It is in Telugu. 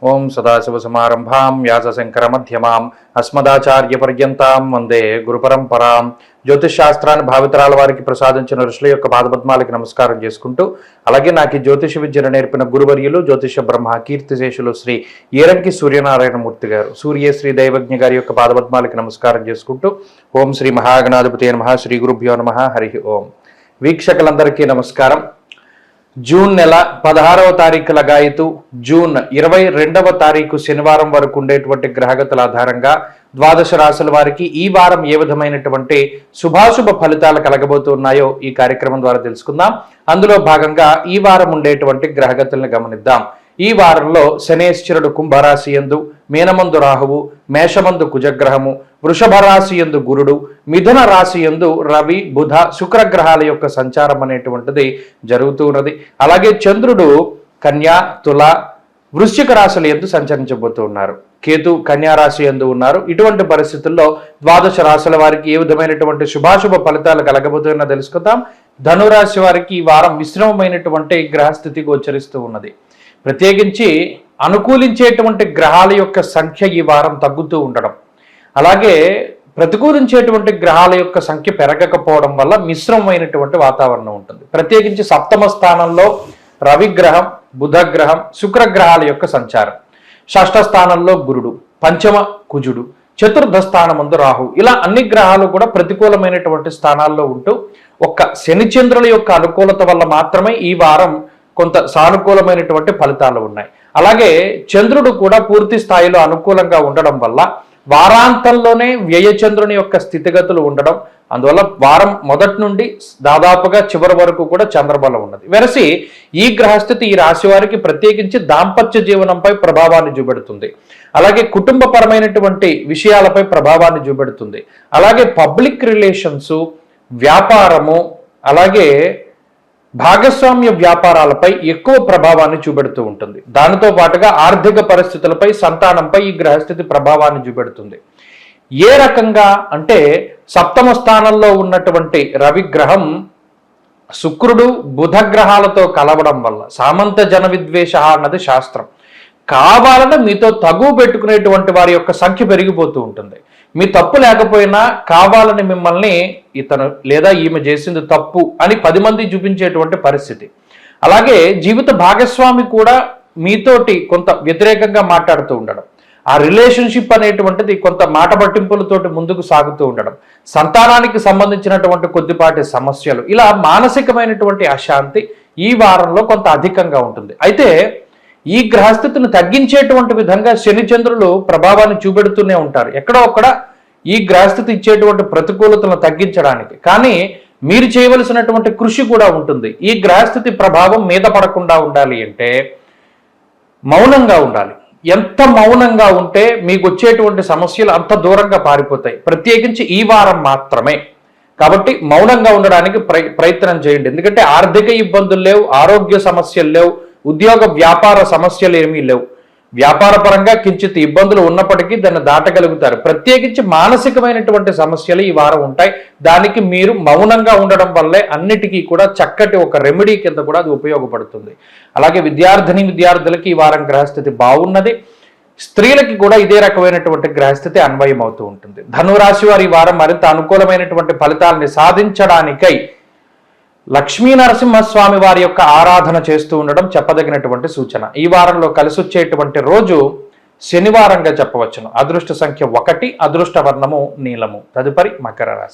ఓం సదాశివసమారంభాం వ్యాసశంకరమధ్యమాం అస్మదాచార్యపర్యంతాం వందే గురుపరంపరాం. జ్యోతిష్ శాస్త్రాన్ని భావితరాల వారికి ప్రసాదించిన ఋషుల యొక్క పాదపద్మాలకి నమస్కారం చేసుకుంటూ, అలాగే నాకు జ్యోతిష విద్యను నేర్పిన గురువర్యులు జ్యోతిష బ్రహ్మ కీర్తిశేషులు శ్రీ ఏరంకి సూర్యనారాయణమూర్తి గారు, సూర్యశ్రీ దైవజ్ఞ గారి యొక్క పాదపద్మాలకి నమస్కారం చేసుకుంటూ, ఓం శ్రీ మహాగణాధిపతి నమః, శ్రీ గురుభ్యో నమః, హరి ఓం. వీక్షకులందరికీ నమస్కారం. జూన్ నెల 16వ తారీఖు లగాయతు జూన్ 22వ తారీఖు శనివారం వరకు ఉండేటువంటి గ్రహగతుల ఆధారంగా ద్వాదశ రాశుల వారికి ఈ వారం ఏ విధమైనటువంటి శుభాశుభ ఫలితాలు కలగబోతున్నాయో ఈ కార్యక్రమం ద్వారా తెలుసుకుందాం. అందులో భాగంగా ఈ వారం ఉండేటువంటి గ్రహగతులను గమనిద్దాం. ఈ వారంలో శనేశ్వరుడు కుంభరాశి యందు, మీనమందు రాహువు, మేషమందు కుజగ్రహము, వృషభ రాశి యందు గురుడు, మిథున రాశి యందు రవి, బుధ, శుక్రగ్రహాల యొక్క సంచారం అనేటువంటిది జరుగుతూ ఉన్నది. అలాగే చంద్రుడు కన్యా, తుల, వృశ్చిక రాశుల యందు సంచరించబోతూ ఉన్నారు. కేతు కన్యా రాశి యందు ఉన్నారు. ఇటువంటి పరిస్థితుల్లో ద్వాదశ రాశుల వారికి ఏ విధమైనటువంటి శుభాశుభ ఫలితాలు కలగబోతున్నా తెలుసుకుందాం. ధనురాశి వారికి ఈ వారం మిశ్రమమైనటువంటి గ్రహస్థితి గోచరిస్తూ ఉన్నది. ప్రత్యేకించి అనుకూలించేటువంటి గ్రహాల యొక్క సంఖ్య ఈ వారం తగ్గుతూ ఉండడం, అలాగే ప్రతికూలించేటువంటి గ్రహాల యొక్క సంఖ్య పెరగకపోవడం వల్ల మిశ్రమమైనటువంటి వాతావరణం ఉంటుంది. ప్రత్యేకించి సప్తమ స్థానంలో రవిగ్రహం, బుధగ్రహం, శుక్రగ్రహాల యొక్క సంచారం, షష్ఠ స్థానంలో గురుడు, పంచమ కుజుడు, చతుర్థ స్థానమందు రాహు, ఇలా అన్ని గ్రహాలు కూడా ప్రతికూలమైనటువంటి స్థానాల్లో ఉంటూ ఒక్క శనిచంద్రుల యొక్క అనుకూలత వల్ల మాత్రమే ఈ వారం కొంత సానుకూలమైనటువంటి ఫలితాలు ఉన్నాయి. అలాగే చంద్రుడు కూడా పూర్తి స్థాయిలో అనుకూలంగా ఉండడం వల్ల వారాంతంలోనే వ్యయచంద్రుని యొక్క స్థితిగతులు ఉండడం, అందువల్ల వారం మొదటి నుండి దాదాపుగా చివరి వరకు కూడా చంద్రబలం ఉన్నది. వెరసి ఈ గ్రహస్థితి ఈ రాశి వారికి ప్రత్యేకించి దాంపత్య జీవనంపై ప్రభావాన్ని చూపెడుతుంది. అలాగే కుటుంబపరమైనటువంటి విషయాలపై ప్రభావాన్ని చూపెడుతుంది. అలాగే పబ్లిక్ రిలేషన్స్, వ్యాపారము, అలాగే భాగస్వామ్య వ్యాపారాలపై ఎక్కువ ప్రభావాన్ని చూపెడుతూ ఉంటుంది. దానితో పాటుగా ఆర్థిక పరిస్థితులపై, సంతానంపై ఈ గ్రహస్థితి ప్రభావాన్ని చూపెడుతుంది. ఏ రకంగా అంటే సప్తమ స్థానంలో ఉన్నటువంటి రవిగ్రహం శుక్రుడు బుధ గ్రహాలతో కలవడం వల్ల సామంత జన విద్వేష అన్నది శాస్త్రం. కావాలని మీతో తగువ పెట్టుకునేటువంటి వారి యొక్క సంఖ్య పెరిగిపోతూ ఉంటుంది. మీ తప్పు లేకపోయినా కావాలని మిమ్మల్ని ఇతను లేదా ఈమె చేసింది తప్పు అని 10 మంది చూపించేటువంటి పరిస్థితి. అలాగే జీవిత భాగస్వామి కూడా మీతోటి కొంత వ్యతిరేకంగా మాట్లాడుతూ ఉండడం, ఆ రిలేషన్షిప్ అనేటువంటిది కొంత మాట పట్టింపులతోటి ముందుకు సాగుతూ ఉండడం, సంతానానికి సంబంధించినటువంటి కొద్దిపాటి సమస్యలు, ఇలా మానసికమైనటువంటి అశాంతి ఈ వారంలో కొంత అధికంగా ఉంటుంది. అయితే ఈ గ్రహస్థితిని తగ్గించేటువంటి విధంగా శనిచంద్రులు ప్రభావాన్ని చూపెడుతూనే ఉంటారు ఎక్కడో ఒక్కడ ఈ గ్రహస్థితి ఇచ్చేటువంటి ప్రతికూలతలను తగ్గించడానికి. కానీ మీరు చేయవలసినటువంటి కృషి కూడా ఉంటుంది. ఈ గ్రహస్థితి ప్రభావం మీద పడకుండా ఉండాలి అంటే మౌనంగా ఉండాలి. ఎంత మౌనంగా ఉంటే మీకు వచ్చేటువంటి సమస్యలు అంత దూరంగా పారిపోతాయి, ప్రత్యేకించి ఈ వారం మాత్రమే. కాబట్టి మౌనంగా ఉండడానికి ప్రయత్నం చేయండి. ఎందుకంటే ఆర్థిక ఇబ్బందులు లేవు, ఆరోగ్య సమస్యలు లేవు, ఉద్యోగ వ్యాపార సమస్యలు ఏమీ లేవు. వ్యాపార పరంగా కించిత్ ఇబ్బందులు ఉన్నప్పటికీ దాన్ని దాటగలుగుతారు. ప్రత్యేకించి మానసికమైనటువంటి సమస్యలు ఈ వారం ఉంటాయి. దానికి మీరు మౌనంగా ఉండడం వల్లే అన్నిటికీ కూడా చక్కటి ఒక రెమెడీ కింద కూడా అది ఉపయోగపడుతుంది. అలాగే విద్యార్థులకి ఈ వారం గ్రహస్థితి బాగున్నది. స్త్రీలకి కూడా ఇదే రకమైనటువంటి గ్రహస్థితి అన్వయం అవుతూ ఉంటుంది. ధనురాశి వారి ఈ వారం మరింత అనుకూలమైనటువంటి ఫలితాలని సాధించడానికై లక్ష్మీ నరసింహస్వామి వారి యొక్క ఆరాధన చేస్తూ ఉండడం చెప్పదగినటువంటి సూచన. ఈ వారంలో కలిసి వచ్చేటువంటి రోజు శనివారంగా చెప్పవచ్చును. అదృష్ట సంఖ్య 1, అదృష్ట వర్ణము నీలము. తదుపరి మకర రాశి.